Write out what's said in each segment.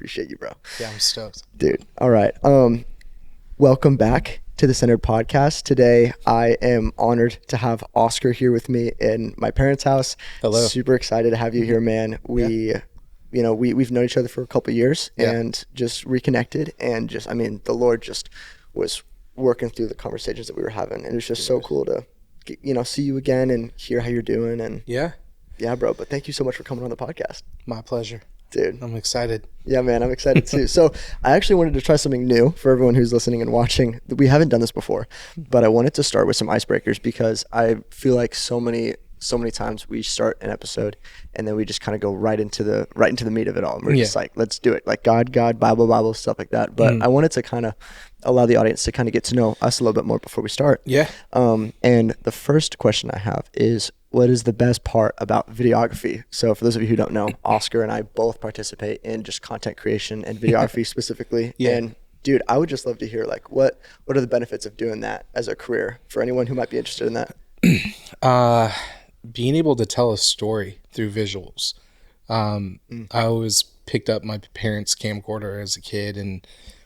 Appreciate you, bro. Yeah, I'm stoked. Dude. All right. Welcome back to the Centered Podcast. Today, I am honored to have Oscar here with me in my parents' house. Hello. Super excited to have you here, man. We've known each other for a couple of years and just reconnected, and the Lord just was working through the conversations that we were having, and it was just so cool to see you again and hear how you're doing. And yeah, bro. But thank you so much for coming on the podcast. My pleasure. Dude, I'm excited. Yeah, man, I'm excited too. So I actually wanted to try something new for everyone who's listening and watching. We haven't done this before, but I wanted to start with some icebreakers because I feel like so many times we start an episode and then we just kind of go right into the meat of it all. And we're just like, let's do it. Like God, Bible, stuff like that. But I wanted to kind of allow the audience to kind of get to know us a little bit more before we start. Yeah. And the first question I have is, what is the best part about videography? So for those of you who don't know, Oscar and I both participate in just content creation and videography specifically. Yeah. And dude, I would just love to hear like what are the benefits of doing that as a career for anyone who might be interested in that? Being able to tell a story through visuals. I always picked up my parents' camcorder as a kid and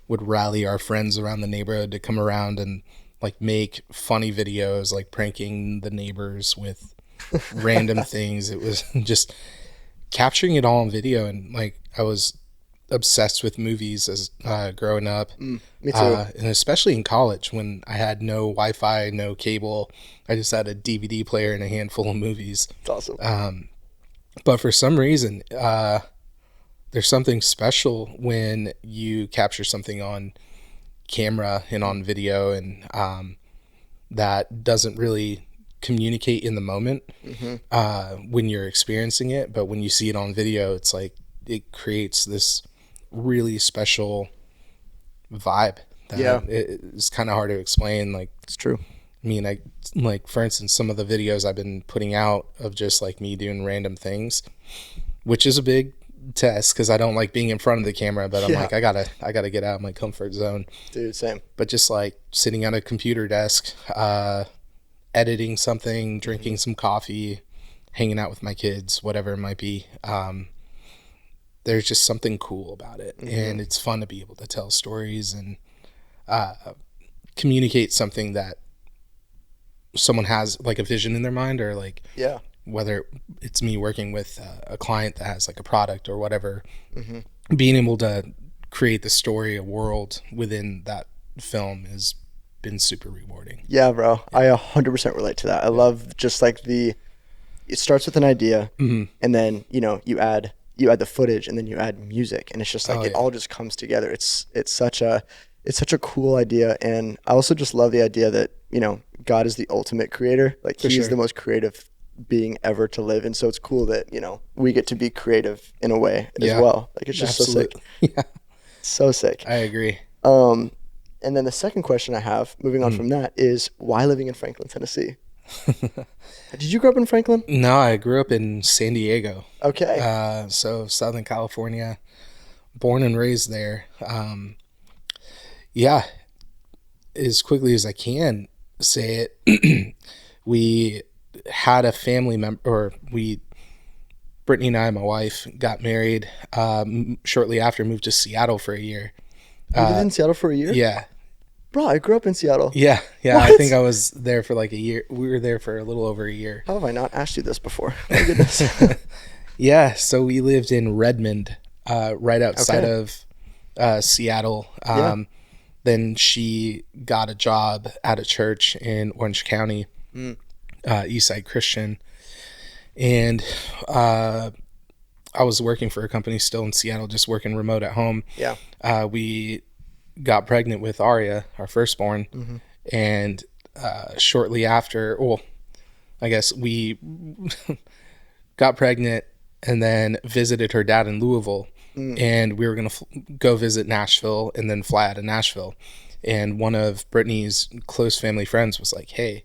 would rally our friends around the neighborhood to come around and like make funny videos, like pranking the neighbors with random things. It was just capturing it all on video, and like I was obsessed with movies as growing up. Me too. And especially in college when I had no Wi-Fi, no cable. I just had a DVD player and a handful of movies. It's awesome. But for some reason, there's something special when you capture something on camera and on video, and that doesn't really communicate in the moment when you're experiencing it. But when you see it on video, it's like it creates this really special vibe that it's kind of hard to explain. Like, it's true. I mean, I like, for instance, some of the videos I've been putting out of just like me doing random things, which is a big test because I don't like being in front of the camera, but I'm like, I gotta get out of my comfort zone. Dude, same. But just like sitting at a computer desk, editing something, drinking some coffee, hanging out with my kids, whatever it might be. There's just something cool about it. And it's fun to be able to tell stories and communicate something that someone has like a vision in their mind, or like, whether it's me working with a client that has like a product or whatever, being able to create the story, a world within that film has been super rewarding. Yeah, bro. I 100% relate to that. I love just like it starts with an idea and then, you add the footage and then you add music, and it's just like, it all just comes together. It's such a cool idea. And I also just love the idea that, God is the ultimate creator. Like he's the most creative being ever to live. And so it's cool that, we get to be creative in a way as well. Like it's just so sick. Yeah. So sick. I agree. And then the second question I have, moving on from that, is why living in Franklin, Tennessee? Did you grow up in Franklin? No, I grew up in San Diego. Okay. So Southern California, born and raised there. As quickly as I can say it, we had a family member, Brittany and I, my wife, got married shortly after, moved to Seattle for a year. You lived in Seattle for a year? Yeah. Bro, I grew up in Seattle. Yeah. What? I think I was there for like a year. We were there for a little over a year. How have I not asked you this before? My goodness. Yeah. So we lived in Redmond, right outside of Seattle. Then she got a job at a church in Orange County, Eastside Christian. And I was working for a company still in Seattle, just working remote at home. Yeah. We got pregnant with Aria, our firstborn, and shortly after, I guess we got pregnant and then visited her dad in Louisville, and we were going to go visit Nashville and then fly out of Nashville. And one of Brittany's close family friends was like, hey,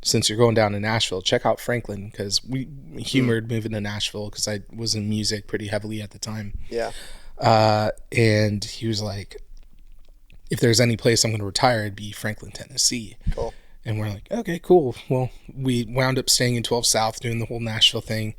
since you're going down to Nashville, check out Franklin, because we humored moving to Nashville because I was in music pretty heavily at the time. Yeah. And he was like, if there's any place I'm going to retire, it'd be Franklin, Tennessee. Cool. And we're like, okay, cool. Well, we wound up staying in 12 South doing the whole Nashville thing.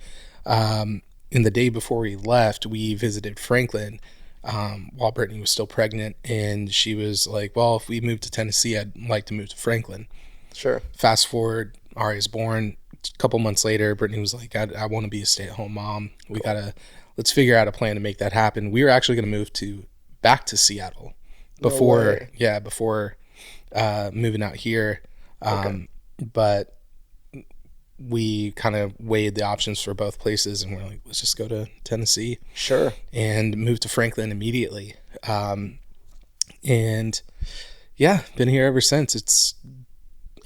And the day before we left, we visited Franklin, while Brittany was still pregnant, and she was like, well, if we move to Tennessee, I'd like to move to Franklin. Sure. Fast forward, Ari's born. A couple months later, Brittany was like, I want to be a stay-at-home mom. Let's figure out a plan to make that happen. We were actually going to move back to Seattle before moving out here. But we kind of weighed the options for both places, and we're like, let's just go to Tennessee. Sure. And move to Franklin immediately. And yeah, been here ever since. It's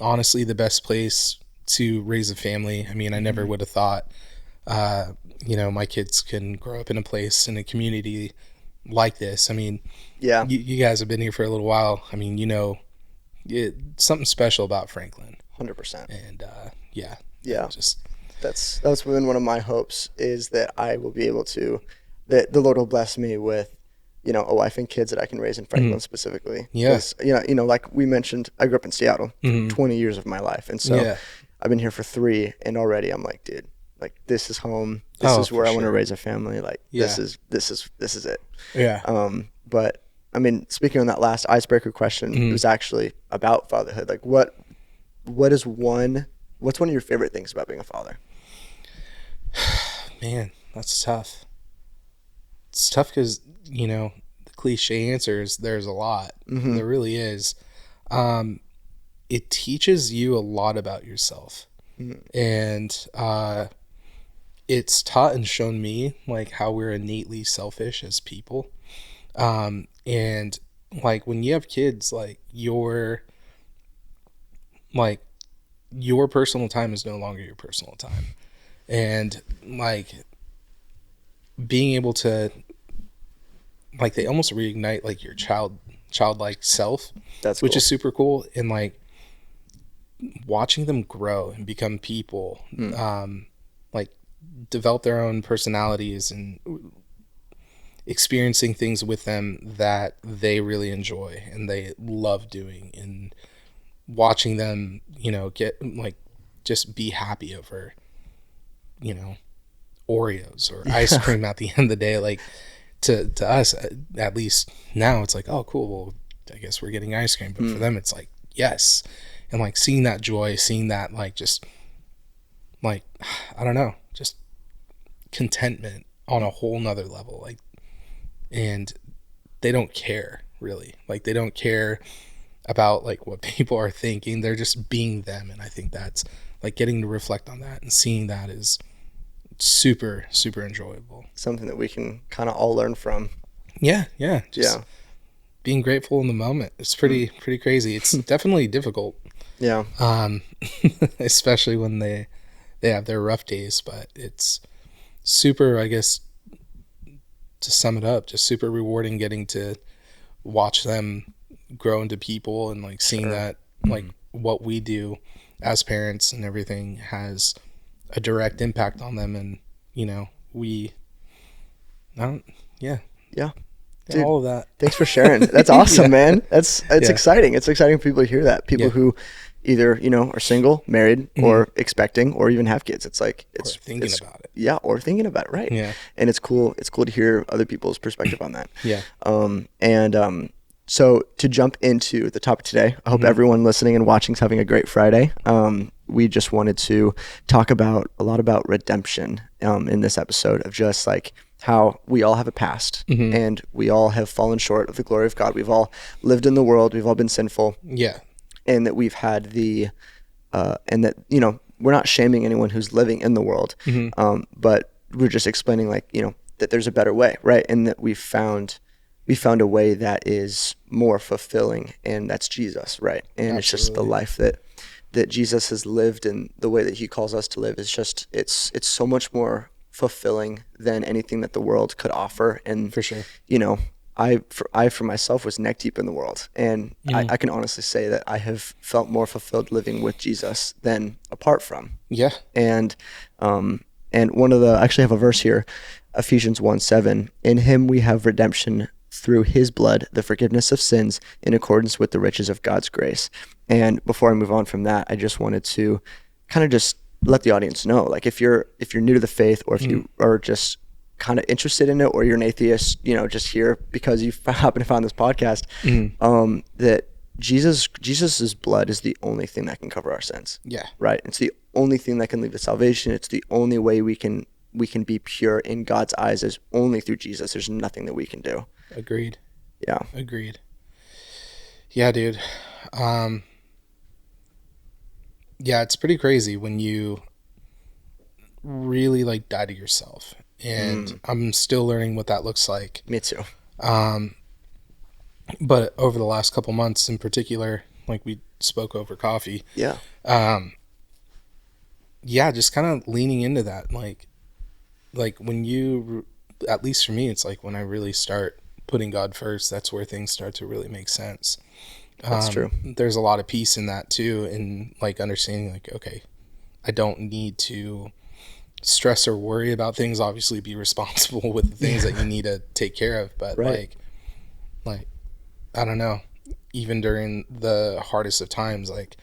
honestly the best place to raise a family. I mean, I never would have thought, my kids can grow up in a place, in a community like this. I mean, yeah, you guys have been here for a little while. I mean, something special about Franklin. 100%. And that's been one of my hopes, is that I will be able to, that the Lord will bless me with, a wife and kids that I can raise in Franklin specifically. Yes. Like we mentioned, I grew up in Seattle 20 years of my life. And so I've been here for 3, and already I'm like, dude, like this is home. This is where I want to raise a family. Like this is it. Yeah. But I mean, speaking on that last icebreaker question, it was actually about fatherhood. Like what's one of your favorite things about being a father? Man, that's tough. It's tough because, the cliche answer is there's a lot. There really is. It teaches you a lot about yourself. And it's taught and shown me like how we're innately selfish as people. And like when you have kids, like your personal time is no longer your personal time. And like being able to, like, they almost reignite like your childlike self, which is super cool. And like watching them grow and become people, like develop their own personalities and experiencing things with them that they really enjoy and they love doing, and watching them, get like just be happy over, Oreos or ice cream at the end of the day. Like to us, at least now, it's like, oh, cool. Well, I guess we're getting ice cream. But for them, it's like, yes. And like seeing that joy, seeing that, like, just like, I don't know, just contentment on a whole nother level. Like, and they don't care really. Like, they don't care about like what people are thinking. They're just being them. And I think that's like getting to reflect on that and seeing that is super, super enjoyable. Something that we can kind of all learn from. Yeah. Just being grateful in the moment. It's pretty crazy. It's definitely difficult. Yeah. Especially when they have their rough days, but it's super, I guess, to sum it up, just super rewarding getting to watch them grow into people, and like seeing that like what we do as parents and everything has a direct impact on them. And Dude, all of that. Thanks for sharing. That's awesome, man. It's exciting. It's exciting for people to hear that. People who either, are single, married, or expecting, or even have kids. It's like, it's thinking about it. Yeah. Or thinking about it. Right. Yeah. And it's cool. It's cool to hear other people's perspective on that. Yeah. So to jump into the topic today, I hope everyone listening and watching is having a great Friday. We just wanted to talk a lot about redemption in this episode, of just like how we all have a past and we all have fallen short of the glory of God. We've all lived in the world. We've all been sinful. Yeah. And that we've had and that, we're not shaming anyone who's living in the world, but we're just explaining like, that there's a better way, right? And that we found a way that is more fulfilling, and that's Jesus, right? And It's just the life that Jesus has lived, and the way that he calls us to live is just, it's so much more fulfilling than anything that the world could offer. And for sure, I for myself was neck deep in the world, and I can honestly say that I have felt more fulfilled living with Jesus than apart from. Yeah. And one of I actually have a verse here, Ephesians 1:7. In him we have redemption through his blood, the forgiveness of sins, in accordance with the riches of God's grace. And before I move on from that, I just wanted to kind of just let the audience know, like, if you're new to the faith, or if you are just kind of interested in it, or you're an atheist, just here because you happen to find this podcast, that Jesus's blood is the only thing that can cover our sins. Yeah. Right. It's the only thing that can lead to salvation. It's the only way we can be pure in God's eyes is only through Jesus. There's nothing that we can do. Agreed. Yeah. Agreed. Yeah, dude. Yeah, it's pretty crazy when you really like die to yourself. And I'm still learning what that looks like. Me too. But over the last couple months in particular, like we spoke over coffee. Yeah. Yeah, just kind of leaning into that. Like when you, at least for me, it's like when I really start putting God first, that's where things start to really make sense. That's true. There's a lot of peace in that too. And like understanding like, okay, I don't need to stress or worry about things, obviously be responsible with the things that you need to take care of. But like, I don't know, even during the hardest of times, like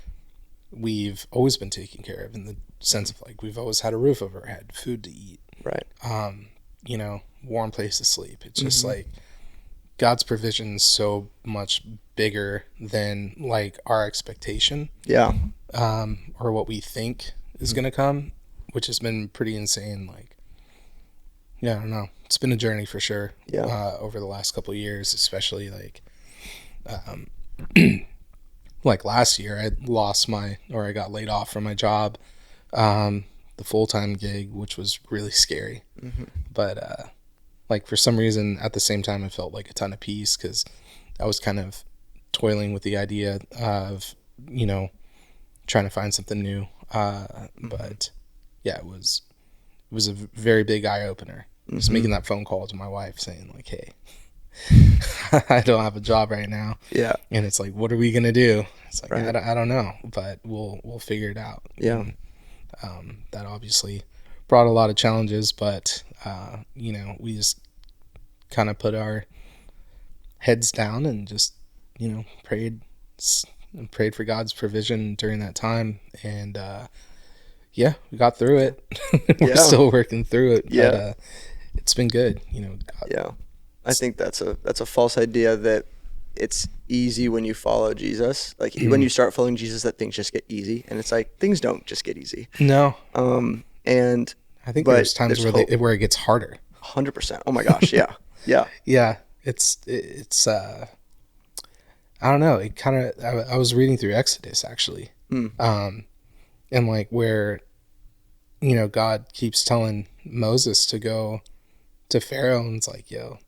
we've always been taken care of in the sense of like, we've always had a roof over our head, food to eat, right. Warm place to sleep. It's just like God's provision is so much bigger than like our expectation. Yeah. Or what we think is going to come, which has been pretty insane. Like, yeah, I don't know. It's been a journey for sure. Yeah. Over the last couple of years, especially like, like last year, I got laid off from my job, the full-time gig, which was really scary. But, like for some reason at the same time, I felt like a ton of peace because I was kind of toiling with the idea of, trying to find something new. But yeah, it was a very big eye opener. Just making that phone call to my wife saying like, hey, I don't have a job right now. Yeah. And it's like, what are we going to do? It's like, right. I don't know, but we'll figure it out. Yeah. And, that obviously brought a lot of challenges, but, we just kind of put our heads down and just, prayed for God's provision during that time. And, we got through it. We're still working through it. But, it's been good, God. Yeah. I think that's a false idea that it's easy when you follow Jesus. Like when you start following Jesus, that things just get easy, and it's like things don't just get easy. No. And I think there's times where it gets harder. 100%. Oh my gosh. Yeah. Yeah. Yeah. It's I don't know. It kind of I was reading through Exodus actually, and like where, God keeps telling Moses to go to Pharaoh, and it's like, yo,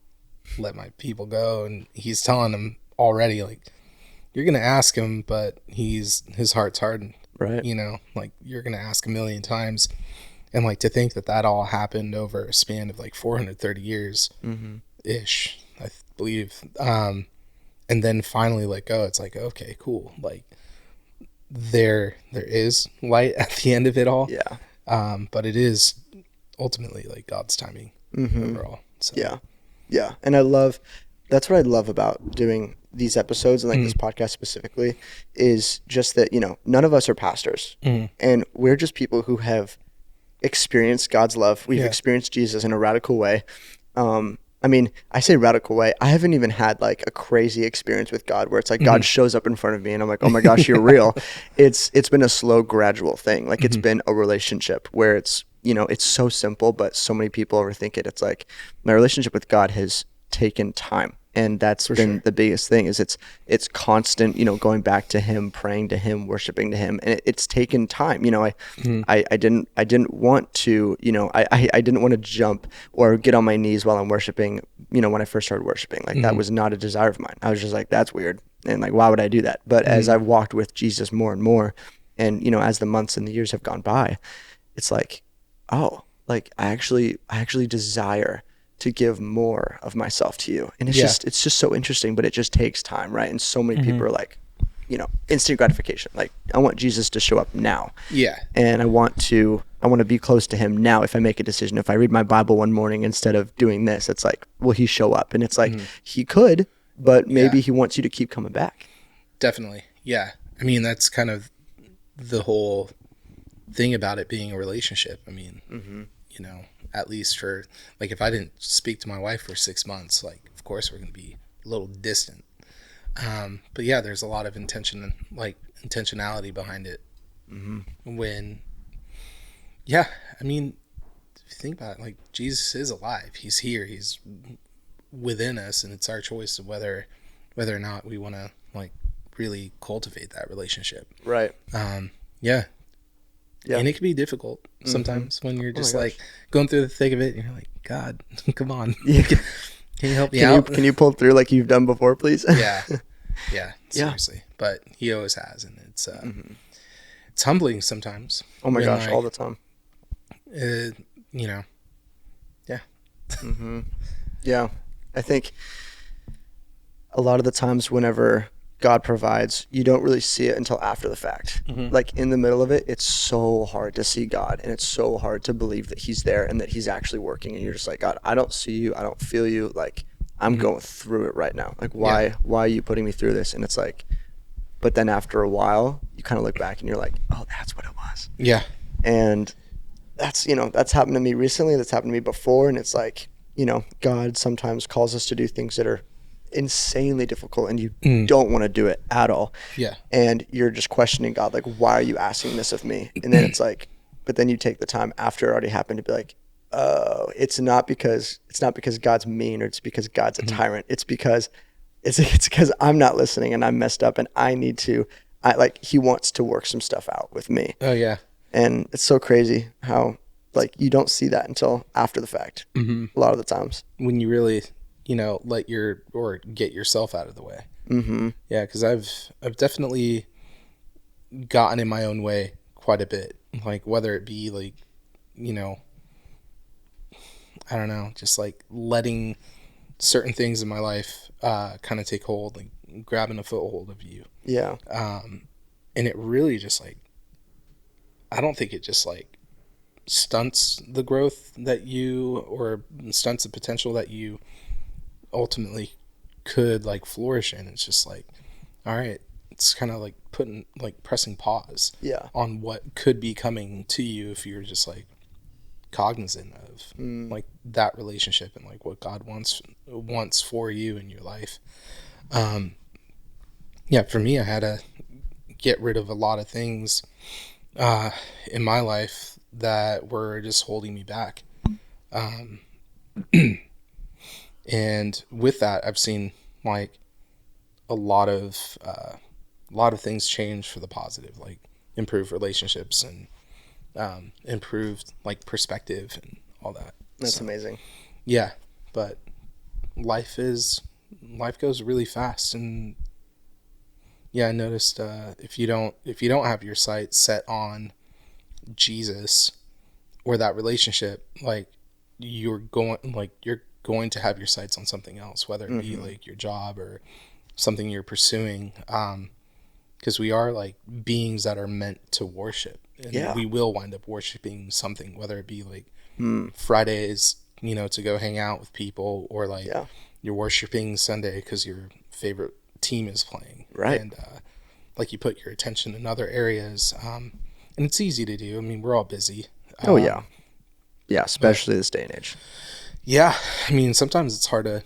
let my people go. And he's telling him already, like, you're going to ask him, but his heart's hardened. Right. Like you're going to ask a million times. And like to think that all happened over a span of like 430 years ish, I believe. And then finally like, it's like, okay, cool. Like there is light at the end of it all. Yeah. But it is ultimately like God's timing overall. So. Yeah. Yeah. And that's what I love about doing these episodes and like this podcast specifically is just that, none of us are pastors and we're just people who have experienced God's love. We've experienced Jesus in a radical way. I mean, I say radical way. I haven't even had like a crazy experience with God where it's like God shows up in front of me and I'm like, oh my gosh, you're real. It's been a slow, gradual thing. Like it's been a relationship where it's, it's so simple, but so many people overthink it. It's like my relationship with God has taken time. And that's been the biggest thing is it's constant, going back to him, praying to him, worshiping to him. And it's taken time. I didn't want to, I didn't want to jump or get on my knees while I'm worshiping, when I first started worshiping. Like that was not a desire of mine. I was just like, that's weird. And like, why would I do that? But as I've walked with Jesus more and more, and, as the months and the years have gone by, it's like, oh, like I actually desire to give more of myself to you. And it's just so interesting, but it just takes time, right? And so many people are like, instant gratification. Like I want Jesus to show up now. Yeah. And I want to be close to him now. If I make a decision, if I read my Bible one morning instead of doing this, it's like, will he show up? And it's like, he could, but maybe he wants you to keep coming back. Definitely. Yeah. I mean, that's kind of the whole thing about it being a relationship. I mean, at least for, like, if I didn't speak to my wife for 6 months, like, of course we're going to be a little distant. But yeah, there's a lot of intentionality behind it. When, yeah, I mean, if you think about it, like, Jesus is alive. He's here. He's within us, and it's our choice of whether or not we want to, like, really cultivate that relationship. Right. Yeah. And it can be difficult sometimes when you're just like going through the thick of it, and you're like, God, come on. Yeah. Can you help me out? Can you pull through like you've done before, please? Yeah, seriously. But he always has, and it's humbling sometimes. Oh my gosh, all the time. You know. Yeah. Yeah. I think a lot of the times whenever God provides, you don't really see it until after the fact. Like in the middle of it, it's so hard to see God, and it's so hard to believe that he's there and that he's actually working. And you're just like, God, I don't see you. I don't feel you. Like, I'm going through it right now. Like, why are you putting me through this? And it's like, but then after a while, you kind of look back and you're like, oh, that's what it was. Yeah. And that's happened to me recently. That's happened to me before. And it's like, God sometimes calls us to do things that are insanely difficult, and you don't want to do it at all. Yeah. And you're just questioning God, like, why are you asking this of me? And then it's like, but then you take the time after it already happened to be like, oh, it's not because God's mean, or it's because God's a tyrant. It's because I'm not listening, and I'm messed up, and he wants to work some stuff out with me. Oh yeah. And it's so crazy how, like, you don't see that until after the fact. A lot of the times when you really get yourself out of the way. Yeah, because I've definitely gotten in my own way quite a bit, like, whether it be like, I don't know, just like letting certain things in my life kind of take hold, like grabbing a foothold of you. Yeah. And it really just, like, I don't think it just, like, stunts the growth or stunts the potential that you ultimately could, like, flourish in. It's just like, all right, it's kind of like pressing pause on what could be coming to you if you're just, like, cognizant of like that relationship and, like, what God wants for you in your life. For me, I had to get rid of a lot of things in my life that were just holding me back. And with that, I've seen, like, a lot of things change for the positive, like improved relationships and improved, like, perspective and all that. That's amazing. Yeah, but life goes really fast, and I noticed if you don't have your sights set on Jesus or that relationship, like, you're going to have your sights on something else, whether it be like your job or something you're pursuing, because we are, like, beings that are meant to worship, and we will wind up worshiping something, whether it be like Fridays, to go hang out with people, or like you're worshiping Sunday because your favorite team is playing, right? And like, you put your attention in other areas, and it's easy to do. I mean, we're all busy. Especially this day and age. Yeah, I mean, sometimes it's hard to,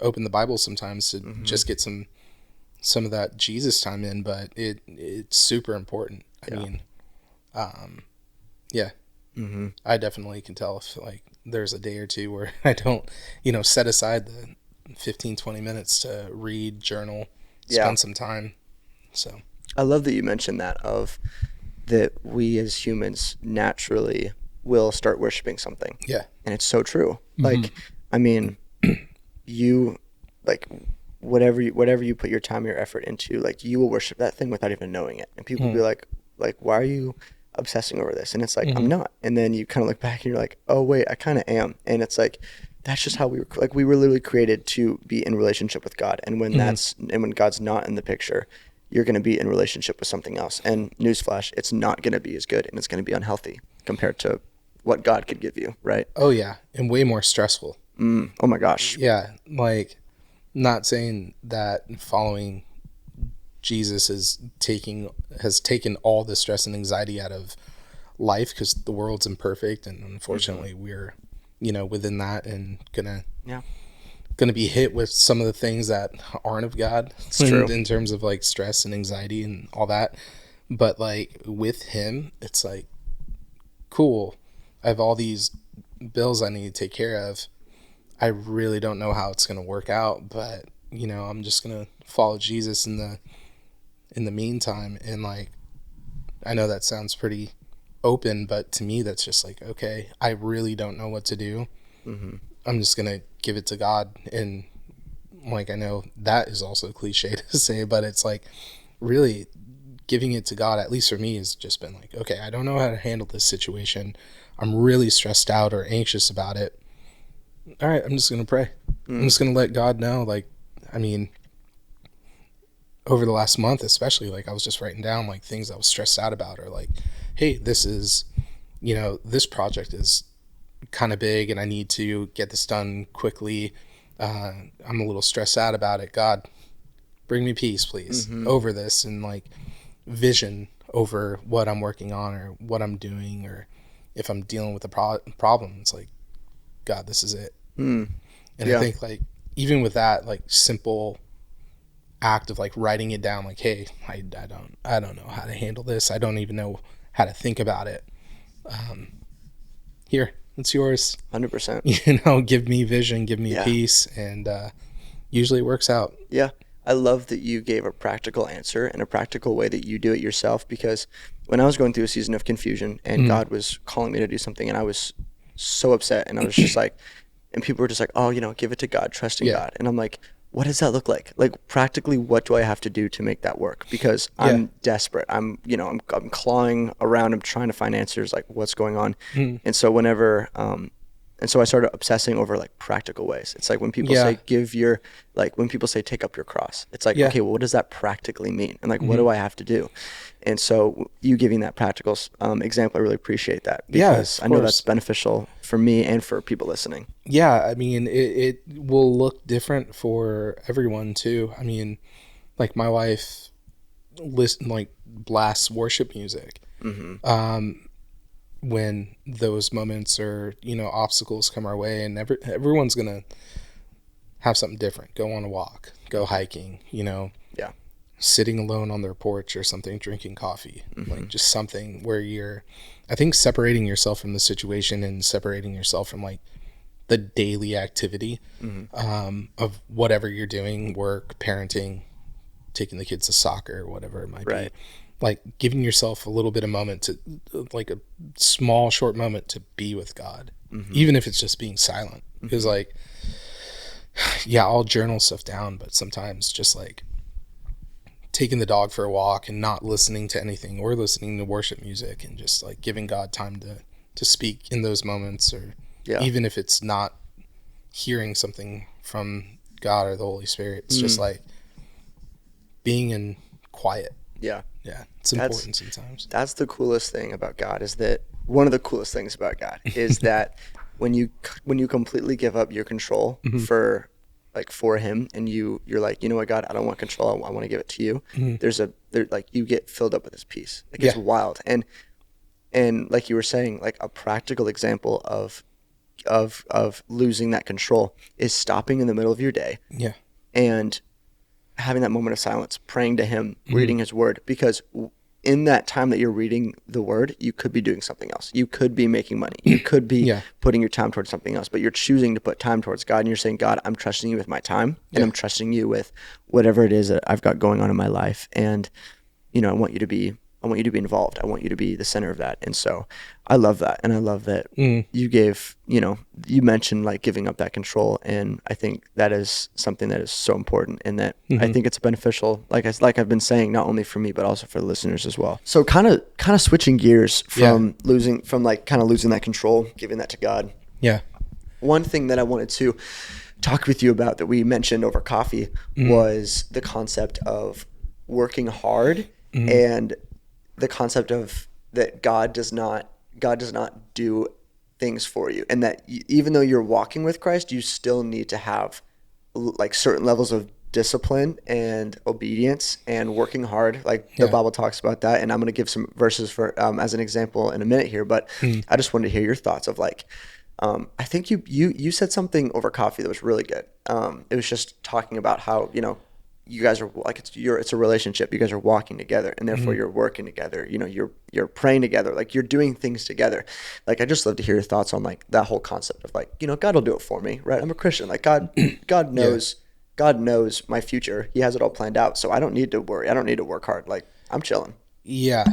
open the Bible sometimes to just get some of that Jesus time in, but it's super important. I mean, I definitely can tell if, like, there's a day or two where I don't, set aside the 15-20 minutes to read, journal, spend some time. So I love that you mentioned that we as humans naturally will start worshiping something. Yeah. And it's so true. Like, I mean, you, like, whatever you put your time, your effort into, like, you will worship that thing without even knowing it. And people will be like, why are you obsessing over this? And it's like, I'm not. And then you kind of look back and you're like, oh wait, I kind of am. And it's like, that's just how we were literally created to be in relationship with God. And when when God's not in the picture, you're going to be in relationship with something else. And newsflash, it's not going to be as good, and it's going to be unhealthy compared to what God could give you, right? Oh yeah, and way more stressful. Oh my gosh. Yeah, like, not saying that following Jesus has taken all the stress and anxiety out of life, because the world's imperfect, and unfortunately we're, within that, and gonna be hit with some of the things that aren't of God. It's true. In terms of like stress and anxiety and all that. But like with him, it's like, cool, I have all these bills I need to take care of. I really don't know how it's going to work out, but I'm just going to follow Jesus in the meantime. And like, I know that sounds pretty open, but to me, that's just like, okay, I really don't know what to do. Mm-hmm. I'm just going to give it to God. And like, I know that is also cliche to say, but it's like really giving it to God, at least for me, has just been like, okay, I don't know how to handle this situation. I'm really stressed out or anxious about it. All right, I'm just going to pray. I'm just going to let God know. Like, I mean, over the last month, especially, like I was just writing down like things I was stressed out about, or like, hey, this is, this project is kind of big and I need to get this done quickly. I'm a little stressed out about it. God, bring me peace, please, over this, and like vision over what I'm working on or what I'm doing, or if I'm dealing with a problem, it's like, God, this is it. And I think like even with that like simple act of like writing it down, like, hey, I don't know how to handle this. I don't even know how to think about it. Here, it's yours. 100%. Give me vision, give me peace, and usually it works out. Yeah. I love that you gave a practical answer and a practical way that you do it yourself, because when I was going through a season of confusion and God was calling me to do something, and I was so upset, and I was just like, and people were just like, oh, give it to God, trust in God. And I'm like, what does that look like? Like practically, what do I have to do to make that work? Because I'm desperate. I'm clawing around. I'm trying to find answers, like what's going on. And so and so I started obsessing over like practical ways. It's like when people say when people say take up your cross, it's like, okay, well, what does that practically mean? And like, what do I have to do? And so you giving that practical example, I really appreciate that, because I know that's beneficial for me and for people listening. Yeah. I mean, it will look different for everyone too. I mean, like my wife blasts worship music. When those moments or obstacles come our way, and everyone's gonna have something different. Go on a walk, go hiking, sitting alone on their porch or something, drinking coffee, like just something where I think separating yourself from the situation and separating yourself from like the daily activity of whatever you're doing, work, parenting, taking the kids to soccer, whatever it might be. Like giving yourself a little bit of moment to, like a small short moment to be with God, even if it's just being silent. Because like, I'll journal stuff down, but sometimes just like taking the dog for a walk and not listening to anything, or listening to worship music, and just like giving God time to speak in those moments, or even if it's not hearing something from God or the Holy Spirit, it's just like being in quiet. Yeah, it's important sometimes. That's the coolest thing about God, is that one of the coolest things about God is that when you completely give up your control for him, and you're like, you know what, God, I don't want control, I want to give it to you. You get filled up with his peace. Like it's wild. And like you were saying, like a practical example of losing that control is stopping in the middle of your day. And having that moment of silence, praying to him, reading his word, because in that time that you're reading the word, you could be doing something else. You could be making money. You could be putting your time towards something else, but you're choosing to put time towards God, and you're saying, God, I'm trusting you with my time, and I'm trusting you with whatever it is that I've got going on in my life. And, I want you to be involved. I want you to be the center of that. And so I love that. And I love that you gave, you mentioned like giving up that control. And I think that is something that is so important, and that I think it's beneficial, like I've been saying, not only for me, but also for the listeners as well. So kind of switching gears from losing that control, giving that to God. Yeah. One thing that I wanted to talk with you about that we mentioned over coffee was the concept of working hard and the concept of that God does not do things for you, and that even though you're walking with Christ, you still need to have like certain levels of discipline and obedience and working hard. Like the Bible talks about that. And I'm going to give some verses for, as an example in a minute here, but I just wanted to hear your thoughts of like, I think you said something over coffee that was really good. It was just talking about how, you know, you guys are like, it's a relationship. You guys are walking together, and therefore you're working together. You know, you're praying together. Like you're doing things together. Like I just love to hear your thoughts on like that whole concept of like, you know, God will do it for me, right? I'm a Christian. Like God knows, God knows my future. He has it all planned out. So I don't need to worry. I don't need to work hard. Like I'm chilling. Yeah.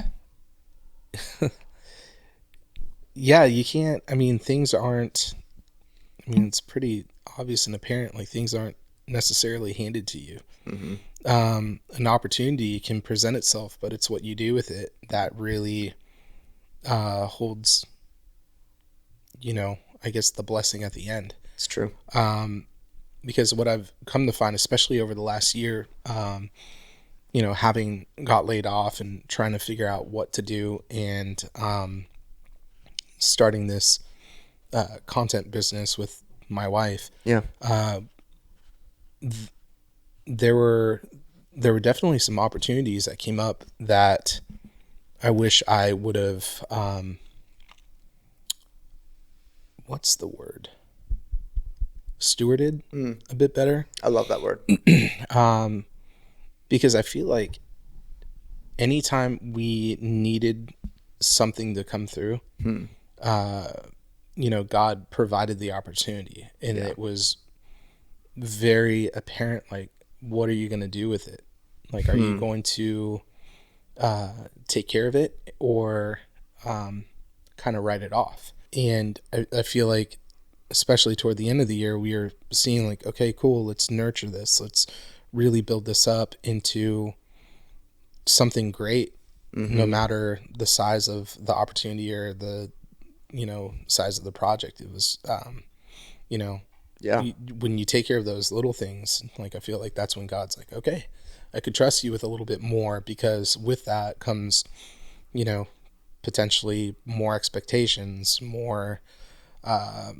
Yeah, you can't, I mean, things aren't, I mean, it's pretty obvious and apparent, like things aren't necessarily handed to you. An opportunity can present itself, but it's what you do with it that really holds, you know, I guess the blessing at the end. It's true. Because what I've come to find, especially over the last year, you know, having got laid off and trying to figure out what to do, and starting this content business with my wife. Yeah. There were definitely some opportunities that came up that I wish I would have, what's the word? Stewarded a bit better. I love that word. Because I feel like anytime we needed something to come through, you know, God provided the opportunity, and it was very apparent, like, what are you going to do with it? Like, are you going to take care of it, or kind of write it off? And I feel like, especially toward the end of the year, we are seeing like, okay, cool, let's nurture this. Let's really build this up into something great, no matter the size of the opportunity or the, you know, size of the project. It was, you know, when you take care of those little things, like, I feel like that's when God's like, okay, I could trust you with a little bit more, because with that comes, you know, potentially more expectations, more, I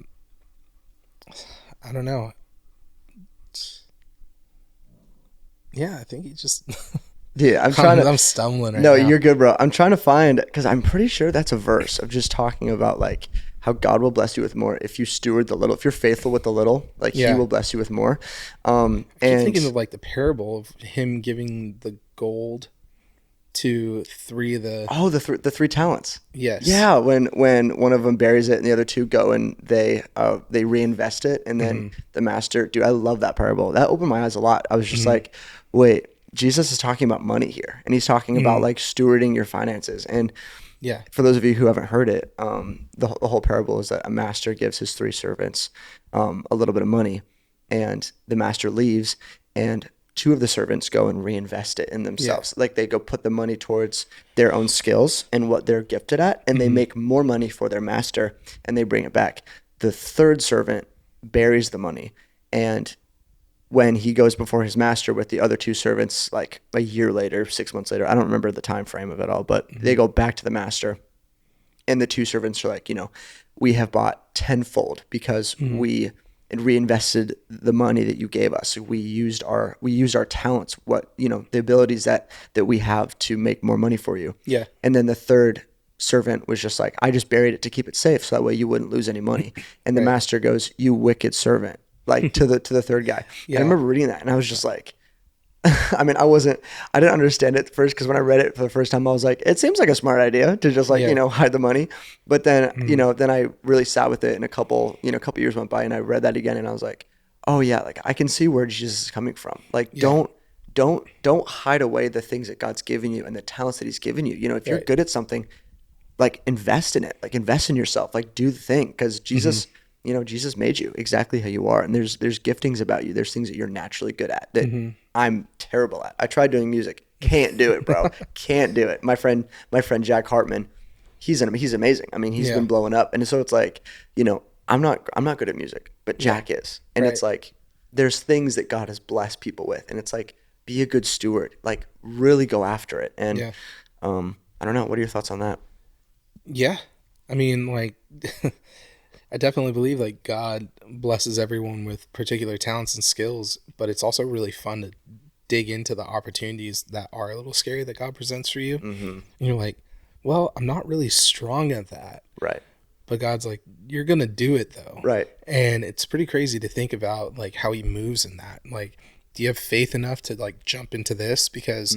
don't know. Yeah, I think he just. Yeah, I'm stumbling right now. No, you're good, bro. I'm trying to find, because I'm pretty sure that's a verse of just talking about like how God will bless you with more if you steward the little. If you're faithful with the little, like He will bless you with more. I keep thinking of like the parable of him giving the gold to three of the. Oh, the three talents. Yes. Yeah, when one of them buries it and the other two go and they reinvest it, and then the master. Dude, I love that parable. That opened my eyes a lot. I was just like, wait. Jesus is talking about money here, and he's talking about like stewarding your finances. And for those of you who haven't heard it, the whole parable is that a master gives his three servants a little bit of money, and the master leaves, and two of the servants go and reinvest it in themselves. Like they go put the money towards their own skills and what they're gifted at, and they make more money for their master, and they bring it back. The third servant buries the money, and when he goes before his master with the other two servants, like a year later, 6 months later, I don't remember the time frame of it all, but they go back to the master, and the two servants are like, you know, we have bought tenfold because we reinvested the money that you gave us. We used our talents, what, you know, the abilities that we have to make more money for you. Yeah. And then the third servant was just like, I just buried it to keep it safe, so that way you wouldn't lose any money. And the master goes, you wicked servant. Like to the third guy. And I remember reading that, and I was just like, I mean, I didn't understand it at first, because when I read it for the first time, I was like, it seems like a smart idea to just like, you know, hide the money. But then, you know, then I really sat with it, and a couple years went by, and I read that again, and I was like, oh yeah, like I can see where Jesus is coming from. Like don't hide away the things that God's given you and the talents that He's given you. You know, if you're good at something, like invest in it, like invest in yourself, like do the thing, because Jesus, you know, Jesus made you exactly how you are. And there's giftings about you. There's things that you're naturally good at that I'm terrible at. I tried doing music. Can't do it, bro. Can't do it. My friend Jack Hartman, he's amazing. I mean, he's been blowing up. And so it's like, you know, I'm not good at music, but Jack is. And it's like, there's things that God has blessed people with. And it's like, be a good steward, like really go after it. And I don't know. What are your thoughts on that? Yeah. I mean, like, I definitely believe like God blesses everyone with particular talents and skills, but it's also really fun to dig into the opportunities that are a little scary that God presents for you. Mm-hmm. And you're like, well, I'm not really strong at that. Right. But God's like, you're going to do it though. Right. And it's pretty crazy to think about like how he moves in that. Like, do you have faith enough to like jump into this? Because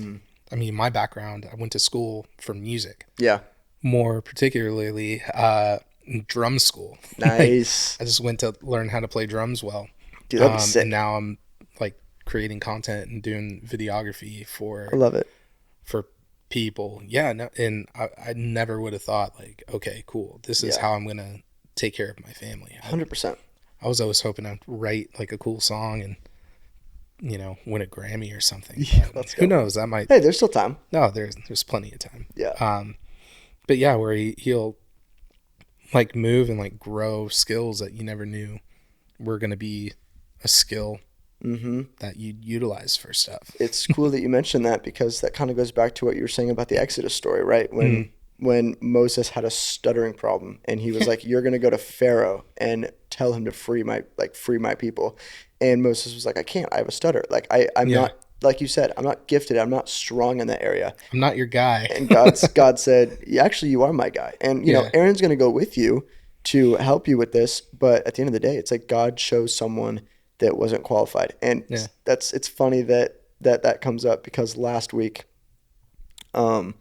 I mean, my background, I went to school for music. Yeah. More particularly, drum school. Nice. Like, I just went to learn how to play drums well. Dude, that'd be sick. And now I'm like creating content and doing videography I love it. for people. Yeah. No, and I never would have thought like, okay, cool. This is how I'm going to take care of my family. 100%. I was always hoping I'd write like a cool song and, you know, win a Grammy or something. Yeah, let's go. Who knows? That might. Hey, there's still time. No, there's plenty of time. Yeah. But yeah, where he'll like move and like grow skills that you never knew were going to be a skill that you'd utilize for stuff. It's cool that you mentioned that, because that kind of goes back to what you were saying about the Exodus story, right? When Moses had a stuttering problem and he was like, you're going to go to Pharaoh and tell him to free my people. And Moses was like, I can't, I have a stutter. Like I'm not, like you said, I'm not gifted. I'm not strong in that area. I'm not your guy. And God said, actually, you are my guy. And, you know, Aaron's going to go with you to help you with this. But at the end of the day, it's like God chose someone that wasn't qualified. And it's funny that comes up, because last week, I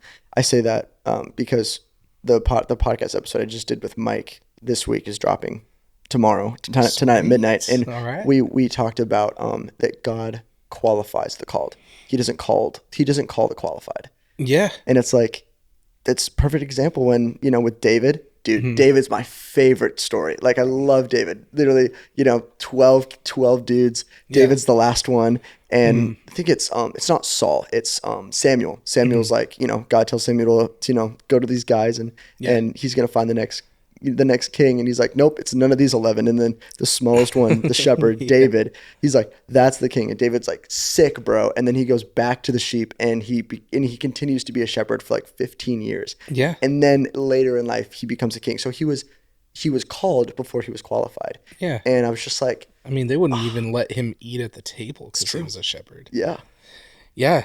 say that because the podcast episode I just did with Mike this week is dropping tomorrow, tonight at midnight. And we talked about that God qualifies the called. He doesn't call the qualified. Yeah. And it's like, that's a perfect example when, you know, with David, dude, David's my favorite story. Like, I love David. Literally, you know, 12 dudes. David's the last one. And I think it's not Saul, it's Samuel. Samuel's like, you know, God tells Samuel to, you know, go to these guys and he's going to find the next king. And he's like, nope, it's none of these 11. And then the smallest one, the shepherd, David, he's like, that's the king. And David's like, sick, bro. And then he goes back to the sheep and he continues to be a shepherd for like 15 years. Yeah. And then later in life, he becomes a king. So he was called before he was qualified. Yeah. And I was just like, I mean, they wouldn't even let him eat at the table because he was a shepherd. Yeah. Yeah.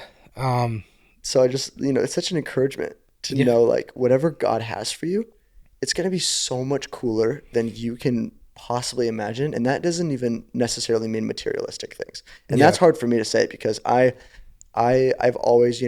So I just, you know, it's such an encouragement to know, like, whatever God has for you, it's going to be so much cooler than you can possibly imagine. And that doesn't even necessarily mean materialistic things. And that's hard for me to say, because I've always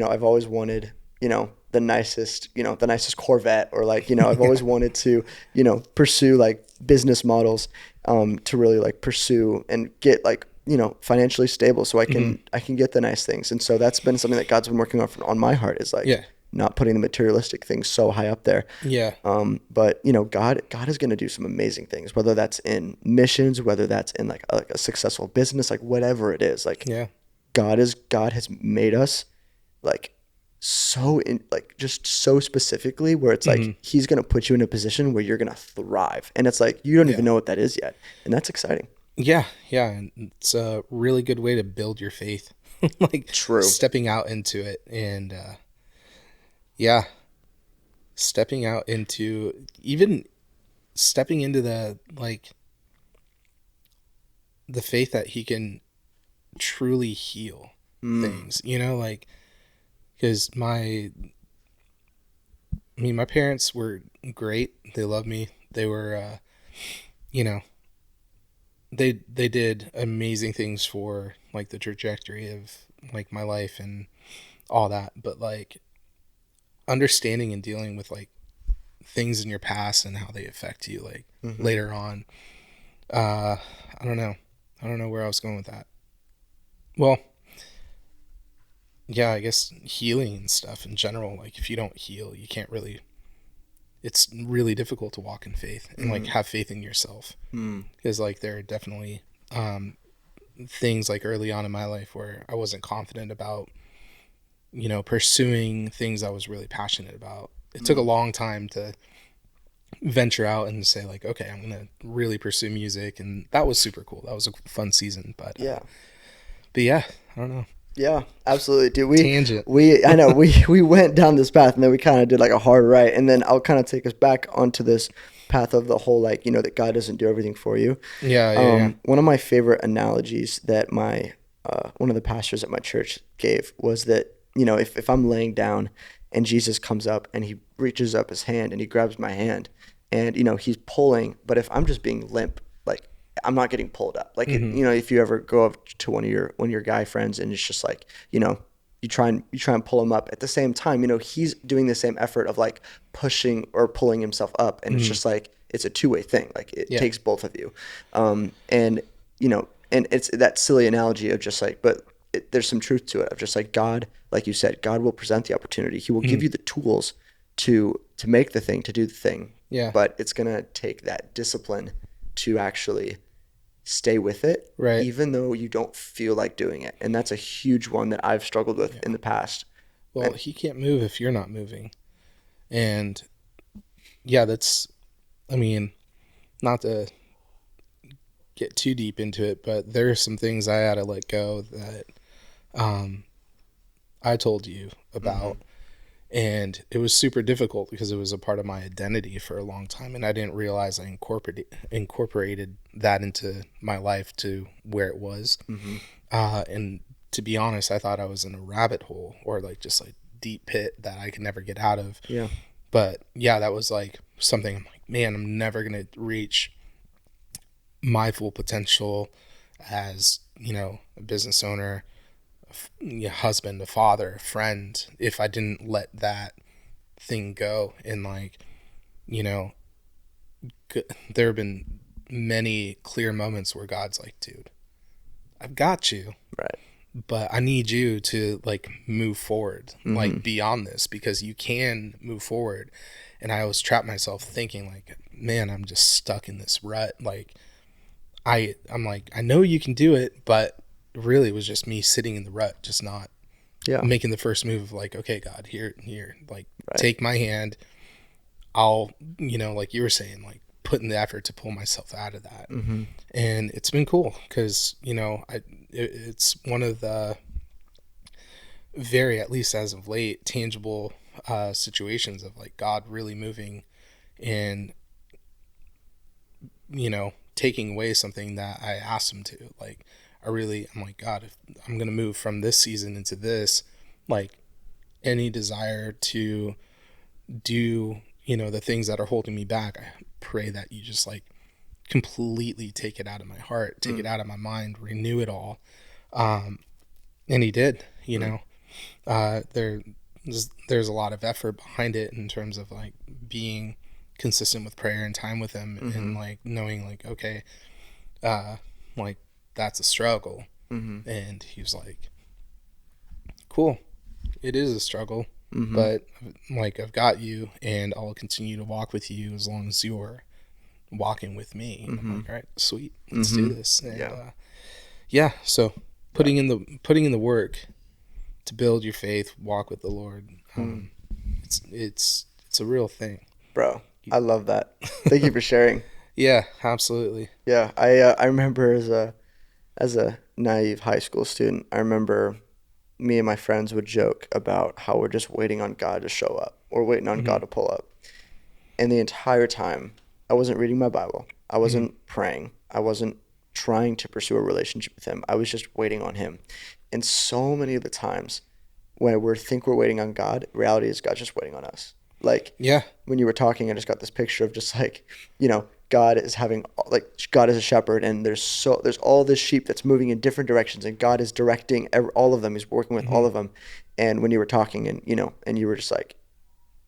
wanted, you know, the nicest Corvette, or like, you know, I've always wanted to, you know, pursue like business models, to really like pursue and get like, you know, financially stable so I can get the nice things. And so that's been something that God's been working on my heart, is like, not putting the materialistic things so high up there. Yeah. But you know, God is going to do some amazing things, whether that's in missions, whether that's in like a successful business, like whatever it is. Like, God has made us like just so specifically, where it's like he's going to put you in a position where you're going to thrive. And it's like, you don't even know what that is yet. And that's exciting. Yeah. Yeah. And it's a really good way to build your faith. Like, true, stepping out into it and, stepping into the, like, the faith that he can truly heal things, you know, like, because my parents were great. They loved me. They were, you know, they did amazing things for like the trajectory of like my life and all that. But like, understanding and dealing with like things in your past and how they affect you like later on. I don't know where I was going with that. Well, yeah, I guess healing and stuff in general, like if you don't heal, you can't really, it's really difficult to walk in faith and like have faith in yourself. Because like there are definitely things like early on in my life where I wasn't confident about, you know, pursuing things I was really passionate about. It took a long time to venture out and say like, okay, I'm going to really pursue music. And that was super cool. That was a fun season. But yeah, I don't know. Yeah, absolutely, dude. I know we went down this path and then we kind of did like a hard right, and then I'll kind of take us back onto this path of the whole, like, that God doesn't do everything for you. Yeah. One of my favorite analogies that one of the pastors at my church gave was that, if I'm laying down and Jesus comes up and he reaches up his hand and he grabs my hand and, he's pulling, but if I'm just being limp, like, I'm not getting pulled up. Like, if you ever go up to one of your guy friends and it's just like, you try and pull him up at the same time, he's doing the same effort of like pushing or pulling himself up. And it's just like, it's a two-way thing. Like it takes both of you. And it's that silly analogy of just like, but there's some truth to it of just like God, like you said, God will present the opportunity. He will give you the tools to make the thing, to do the thing. Yeah. But it's going to take that discipline to actually stay with it, right, even though you don't feel like doing it. And that's a huge one that I've struggled with in the past. Well, he can't move if you're not moving. And yeah, that's, I mean, not to get too deep into it, but there are some things I had to let go that I told you about. And it was super difficult because it was a part of my identity for a long time. And I didn't realize I incorporated that into my life to where it was. And to be honest, I thought I was in a rabbit hole or like just like deep pit that I could never get out of. Yeah. But yeah, that was like something I'm like, man, I'm never going to reach my full potential as, a business owner, a husband, a father, a friend, if I didn't let that thing go. And like, there have been many clear moments where God's like, dude, I've got you. Right. But I need you to like move forward, like beyond this, because you can move forward. And I always trap myself thinking like, man, I'm just stuck in this rut. Like I'm like, I know you can do it, but really it was just me sitting in the rut, just not making the first move of like, okay, God, here, like take my hand. I'll, like you were saying, like putting the effort to pull myself out of that. And it's been cool because, it's one of the very, at least as of late, tangible situations of like God really moving and, taking away something that I asked him to. Like, I'm like, God, if I'm going to move from this season into this, like any desire to do, the things that are holding me back, I pray that you just like completely take it out of my heart, take it out of my mind, renew it all. And he did, there's a lot of effort behind it in terms of like being consistent with prayer and time with him and like knowing like, okay, like that's a struggle. And he was like, cool, it is a struggle, but like I've got you and I'll continue to walk with you as long as you're walking with me. And I'm like, all right, sweet, let's do this. And so putting in the work to build your faith, walk with the Lord, it's a real thing, bro. I love that. Thank you for sharing. Yeah, absolutely. Yeah, I remember as a naive high school student, I remember me and my friends would joke about how we're just waiting on God to show up or waiting on God to pull up. And the entire time, I wasn't reading my Bible. I wasn't praying. I wasn't trying to pursue a relationship with him. I was just waiting on him. And so many of the times when we think we're waiting on God, reality is God's just waiting on us. Like, when you were talking, I just got this picture of just like, God is God is a shepherd, and there's all this sheep that's moving in different directions, and God is directing all of them. He's working with all of them. And when you were talking, and and you were just like,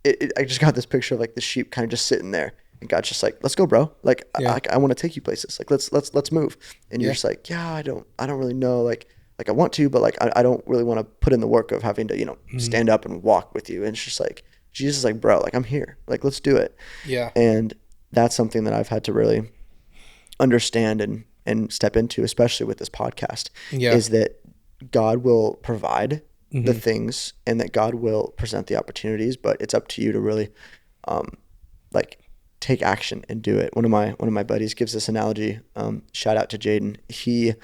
I just got this picture of like the sheep kind of just sitting there, and God's just like, let's go, bro. Like, I want to take you places. Like, let's move. And you're just like, I don't really know. Like I want to, but like I don't really want to put in the work of having to stand up and walk with you. And it's just like Jesus is like, bro, like I'm here. Like, let's do it. Yeah. And that's something that I've had to really understand and step into, especially with this podcast, is that God will provide the things and that God will present the opportunities, but it's up to you to really like take action and do it. One of my buddies gives this analogy. Shout out to Jaden. He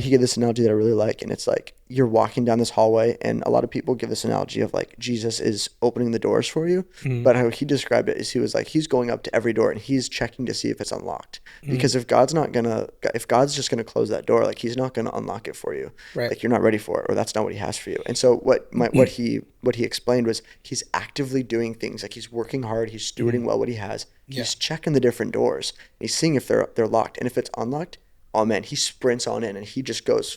he gave this analogy that I really like, and it's like you're walking down this hallway, and a lot of people give this analogy of like Jesus is opening the doors for you, but how he described it is he was like he's going up to every door and he's checking to see if it's unlocked, because if God's just gonna close that door, like he's not gonna unlock it for you, Right. like you're not ready for it, or that's not what he has for you. And so what he explained was he's actively doing things, like he's working hard, he's stewarding well what he has, he's checking the different doors, he's seeing if they're locked, and if it's unlocked, oh man, he sprints on in and he just goes,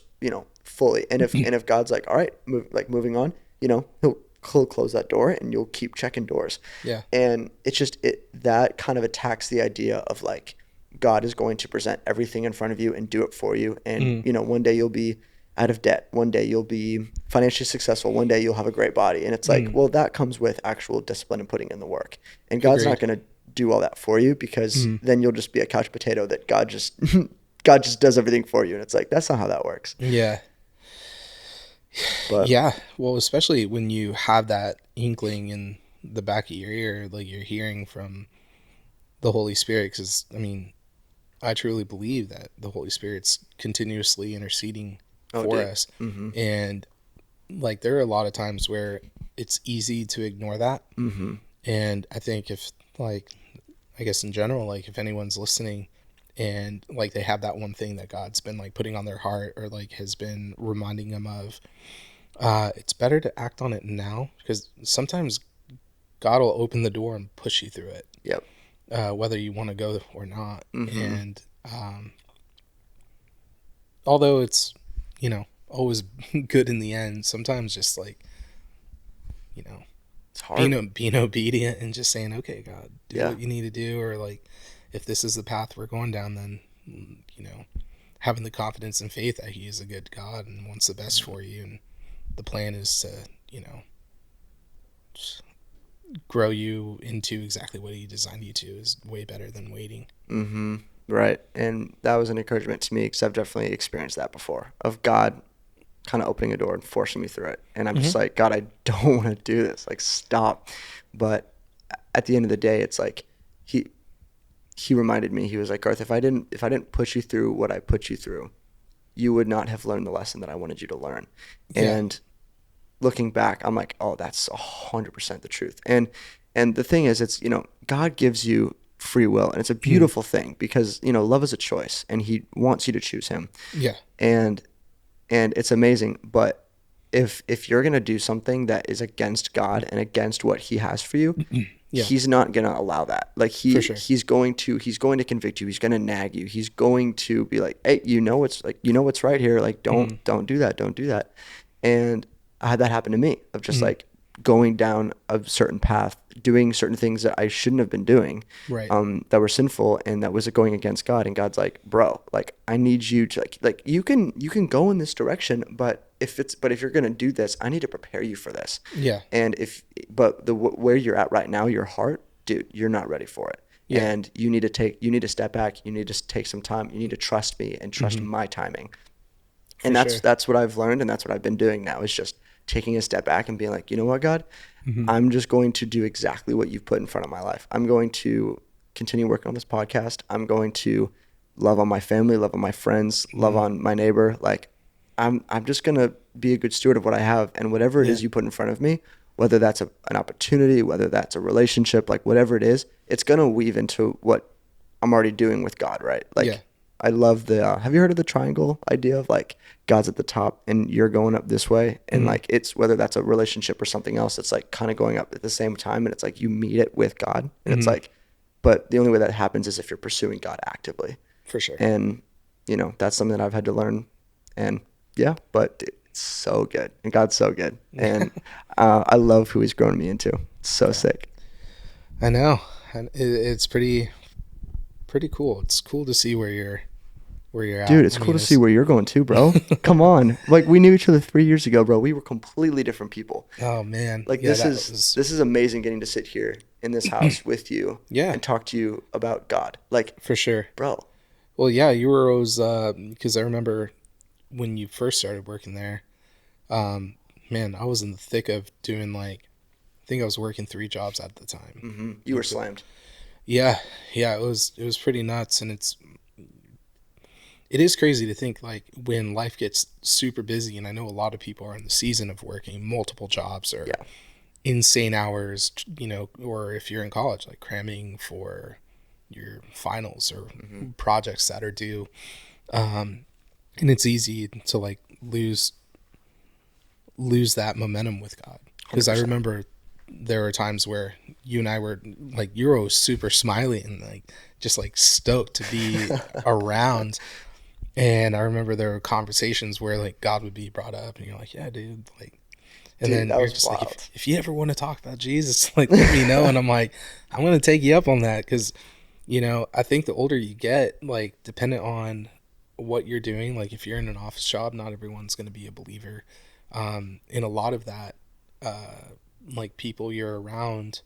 fully. And if God's like, all right, moving on, he'll close that door and you'll keep checking doors. Yeah. And it's just that kind of attacks the idea of like God is going to present everything in front of you and do it for you. And one day you'll be out of debt. One day you'll be financially successful. One day you'll have a great body. And it's like, well, that comes with actual discipline and putting in the work. And God's not going to do all that for you, because then you'll just be a couch potato that God just does everything for you. And it's like, that's not how that works. Yeah. But yeah. Well, especially when you have that inkling in the back of your ear, like you're hearing from the Holy Spirit. Because, I mean, I truly believe that the Holy Spirit's continuously interceding for us. And like, there are a lot of times where it's easy to ignore that. And I think I guess in general, like if anyone's listening and like they have that one thing that God's been like putting on their heart, or like has been reminding them of, it's better to act on it now, because sometimes God will open the door and push you through it. Yep. Whether you want to go or not. And although it's, always good in the end, sometimes just like, it's hard. being obedient and just saying, okay, God, do what you need to do. Or like, if this is the path we're going down, then, having the confidence and faith that he is a good God and wants the best for you. And the plan is to, just grow you into exactly what he designed you to, is way better than waiting. Right. And that was an encouragement to me, because I've definitely experienced that before, of God kind of opening a door and forcing me through it. And I'm just like, God, I don't want to do this. Like, stop. But at the end of the day, it's like he reminded me, he was like, Garth, if I didn't push you through what I put you through, you would not have learned the lesson that I wanted you to learn. And looking back, I'm like, oh, that's 100% the truth. And the thing is, it's, God gives you free will, and it's a beautiful thing, because, love is a choice, and he wants you to choose him. Yeah. And it's amazing. But if you're going to do something that is against God and against what he has for you, he's not going to allow that. Like he's going to convict you. He's going to nag you. He's going to be like, hey, what's right here. Like, don't do that. Don't do that. And I had that happen to me, of just like going down a certain path, doing certain things that I shouldn't have been doing, right. That were sinful and that was going against God. And God's like, bro, like, I need you to like you can go in this direction, but if you're going to do this, I need to prepare you for this. Yeah. And where you're at right now, your heart, dude, you're not ready for it. Yeah. And you need to step back. You need to take some time. You need to trust me and trust my timing. And that's what I've learned. And that's what I've been doing now, is just taking a step back and being like, you know what, God, I'm just going to do exactly what you've put in front of my life. I'm going to continue working on this podcast. I'm going to love on my family, love on my friends, love on my neighbor. Like, I'm just going to be a good steward of what I have, and whatever it is you put in front of me, whether that's an opportunity, whether that's a relationship, like whatever it is, it's going to weave into what I'm already doing with God. Right. Like, I love have you heard of the triangle idea of like God's at the top and you're going up this way, and like it's whether that's a relationship or something else, it's like kind of going up at the same time, and it's like you meet it with God, and it's like, but the only way that happens is if you're pursuing God actively. For sure. And that's something that I've had to learn, and but dude, it's so good, and God's so good, and I love who he's grown me into. It's so sick. I know, and it's pretty cool. It's cool to see where you're at. Dude, it's cool to see where you're going too, bro. Come on. Like, we knew each other 3 years ago, bro. We were completely different people. Oh man. Like, this is amazing, getting to sit here in this house with you and talk to you about God. Like, for sure. Bro. Well, yeah, you were always, because I remember when you first started working there, man, I was in the thick of doing I think I was working 3 jobs at the time. You were slammed. Yeah, it was pretty nuts, and it is crazy to think like when life gets super busy, and I know a lot of people are in the season of working multiple jobs or insane hours, you know, or if you're in college, like cramming for your finals or projects that are due. And it's easy to like lose that momentum with God. Because I remember there were times where you and I were like, you were always super smiley and like just like stoked to be around. And I remember there were conversations where like God would be brought up and you're like, yeah, dude, like, and dude, then you're just wild. Like, if you ever want to talk about Jesus, like let me know. And I'm like, I'm going to take you up on that. Cause you know, I think the older you get, like dependent on what you're doing, like if you're in an office job, not everyone's going to be a believer. In a lot of that, like people you're around,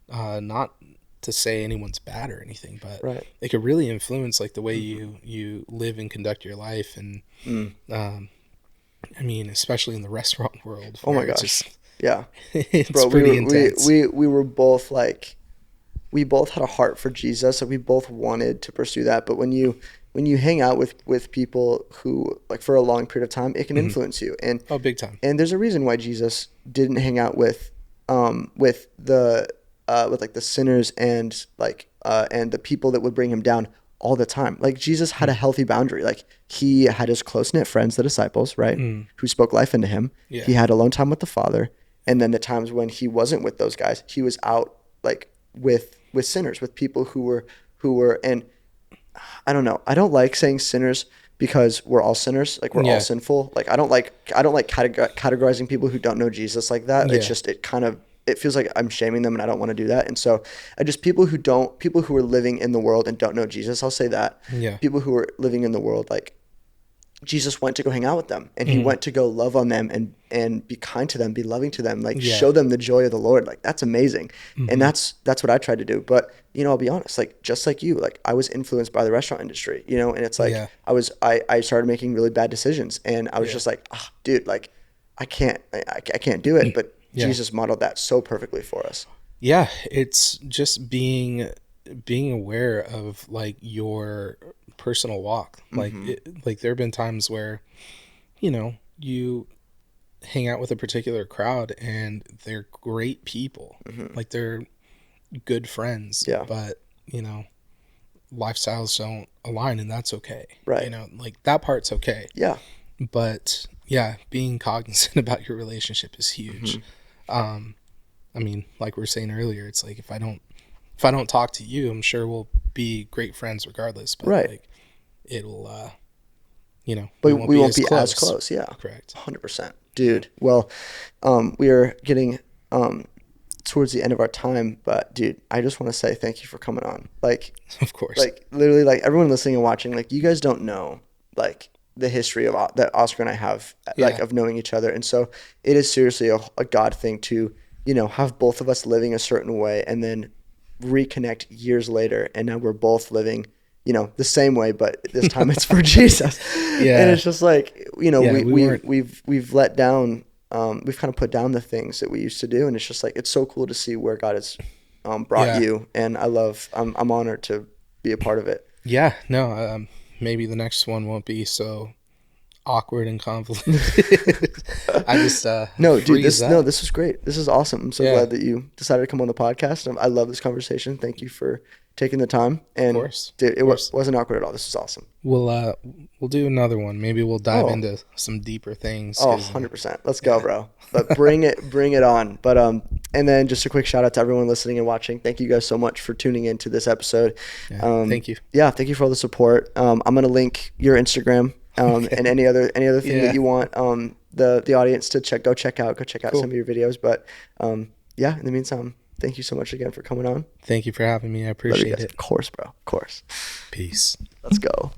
not to say anyone's bad or anything, but it could really influence like the way you live and conduct your life. And I mean, especially in the restaurant world. Oh my gosh. It's Bro, pretty intense. We were both like, we both had a heart for Jesus, and we both wanted to pursue that. But when you hang out with people who like for a long period of time, it can influence you. And big time. And there's a reason why Jesus didn't hang out with the sinners and and the people that would bring him down all the time. Like Jesus had a healthy boundary. Like he had his close-knit friends, the disciples, right? Who spoke life into him. Yeah. He had alone time with the Father. And then the times when he wasn't with those guys, he was out like with sinners, with people who were, and I don't know. I don't like saying sinners because we're all sinners. Like we're all sinful. Like I don't like categorizing people who don't know Jesus like that. Yeah. It's just, it feels like I'm shaming them, and I don't want to do that. And so I just, people who are living in the world and don't know Jesus, I'll say that. Yeah. People who are living in the world, like Jesus went to go hang out with them, and he went to go love on them and be kind to them, be loving to them, like show them the joy of the Lord. Like that's amazing. And that's what I tried to do. But you know, I'll be honest, like just like you, like I was influenced by the restaurant industry, you know, and it's like I started making really bad decisions, and I was just like, oh, dude, like I can't do it. But Jesus modeled that so perfectly for us. Yeah, it's just being aware of like your personal walk. Like like there have been times where, you know, you hang out with a particular crowd and they're great people. Like they're good friends. Yeah. But, you know, lifestyles don't align, and that's okay. Right. You know, like that part's okay. Yeah. But yeah, being cognizant about your relationship is huge. I mean, like we were saying earlier, it's like if I don't talk to you, I'm sure we'll be great friends regardless. But like it'll you know, but we won't be as close. Yeah. Correct. 100%. Dude. Well, we are getting towards the end of our time, but dude, I just want to say thank you for coming on. Like, of course. Like literally, like everyone listening and watching, like you guys don't know like the history of that Oscar and I have, like of knowing each other. And so it is seriously a God thing to, you know, have both of us living a certain way and then reconnect years later. And now we're both living, you know, the same way, but this time it's for Jesus. Yeah. And it's just like, you know, we've let down, we've kind of put down the things that we used to do. And it's just like, it's so cool to see where God has brought you. And I'm honored to be a part of it. Yeah, no, maybe the next one won't be so awkward and convoluted. I just no, dude, this was great. This is awesome. I'm so glad that you decided to come on the podcast. I love this conversation. Thank you for taking the time. And of course, dude, it wasn't awkward at all. This is awesome. We'll do another one. Maybe we'll dive into some deeper things. 100%. Let's go, bro. But bring it on. But and then just a quick shout out to everyone listening and watching. Thank you guys so much for tuning in to this episode. Thank you. Yeah, thank you for all the support. I'm gonna link your Instagram and any other thing that you want the audience to check out some of your videos. But in the meantime, thank you so much again for coming on. Thank you for having me. I appreciate it. Of course, bro. Of course. Peace. Let's go.